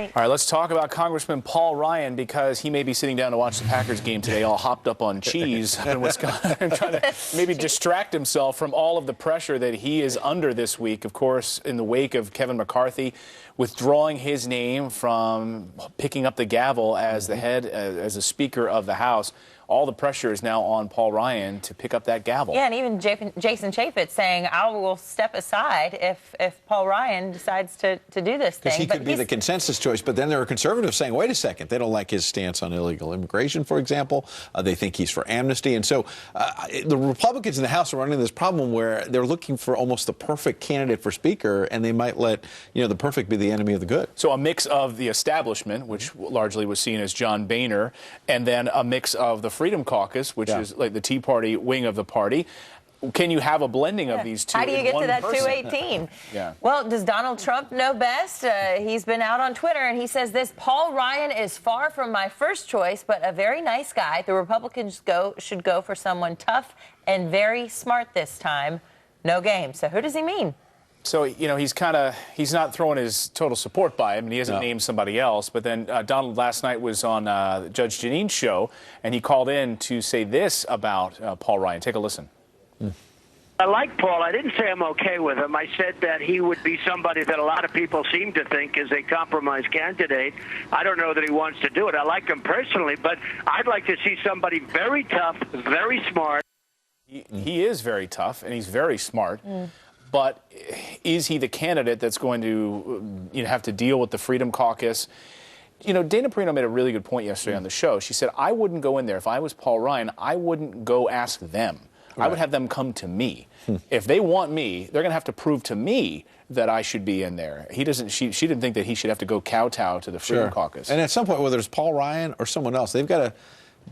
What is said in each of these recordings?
All right, let's talk about Congressman Paul Ryan, because he may be sitting down to watch the Packers game today all hopped up on cheese in Wisconsin and trying to maybe distract himself from all of the pressure that he is under this week. Of course, in the wake of Kevin McCarthy withdrawing his name from picking up the gavel as the head, as the Speaker of the House, all the pressure is now on Paul Ryan to pick up that gavel. Yeah, and even Jason Chaffetz saying, I will step aside if Paul Ryan decides to do this thing. Because he could be the consensus choice, but then there are conservatives saying, wait a second, they don't like his stance on illegal immigration, for example. They think he's for amnesty. And so the Republicans in the House are running this problem where they're looking for almost the perfect candidate for Speaker, and they might let, the perfect be the enemy of the good. So a mix of the establishment, which largely was seen as John Boehner, and then a mix of the Freedom Caucus, which is like the Tea Party wing of the party. Can you have a blending of these two? How do you get to that person? 218? Well, does Donald Trump know best? He's been out on Twitter, and he says this: Paul Ryan is far from my first choice, but a very nice guy. The Republicans should go for someone tough and very smart this time. No game. So who does he mean? So, he's not throwing his total support by him, and he hasn't named somebody else. But then Donald last night was on Judge Jeanine's show, and he called in to say this about Paul Ryan. Take a listen. I like Paul. I didn't say I'm okay with him. I said that he would be somebody that a lot of people seem to think is a compromise candidate. I don't know that he wants to do it. I like him personally, but I'd like to see somebody very tough, very smart. He is very tough, and he's very smart. But is he the candidate that's going to have to deal with the Freedom Caucus? Dana Perino made a really good point yesterday on the show. She said, I wouldn't go in there. If I was Paul Ryan, I wouldn't go ask them. Right. I would have them come to me. If they want me, they're going to have to prove to me that I should be in there. She didn't think that he should have to go kowtow to the Freedom Caucus. And at some point, whether it's Paul Ryan or someone else, they've got to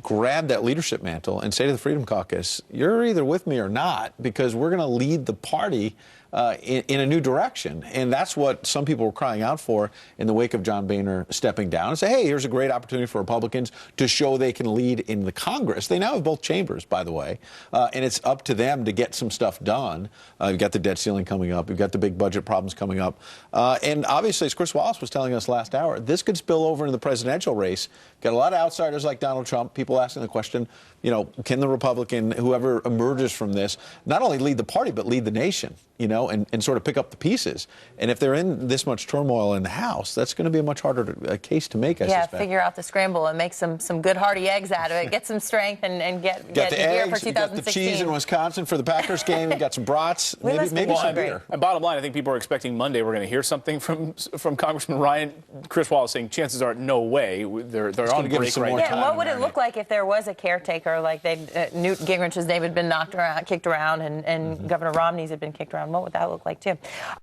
grab that leadership mantle and say to the Freedom Caucus, you're either with me or not, because we're going to lead the party in a new direction. And that's what some people were crying out for in the wake of John Boehner stepping down and say, hey, here's a great opportunity for Republicans to show they can lead in the Congress. They now have both chambers, by the way, and it's up to them to get some stuff done. You've got the debt ceiling coming up. You've got the big budget problems coming up. And obviously, as Chris Wallace was telling us last hour, this could spill over into the presidential race. Got a lot of outsiders like Donald Trump, people asking the question, can the Republican, whoever emerges from this, not only lead the party, but lead the nation, and sort of pick up the pieces. And if they're in this much turmoil in the House, that's going to be a much harder case to make, I suspect. Yeah, figure out the scramble and make some good hearty eggs out of it. Get some strength and get the gear eggs, for 2016. you got the cheese in Wisconsin for the Packers game. You got some brats, maybe some beer. And bottom line, I think people are expecting Monday we're going to hear something from Congressman Ryan. Chris Wallace saying chances are no way. They're on break right now. Yeah, what would it look like if there was a caretaker, like Newt Gingrich's name had been kicked around, and Governor Romney's had been kicked around? What would that look like, too?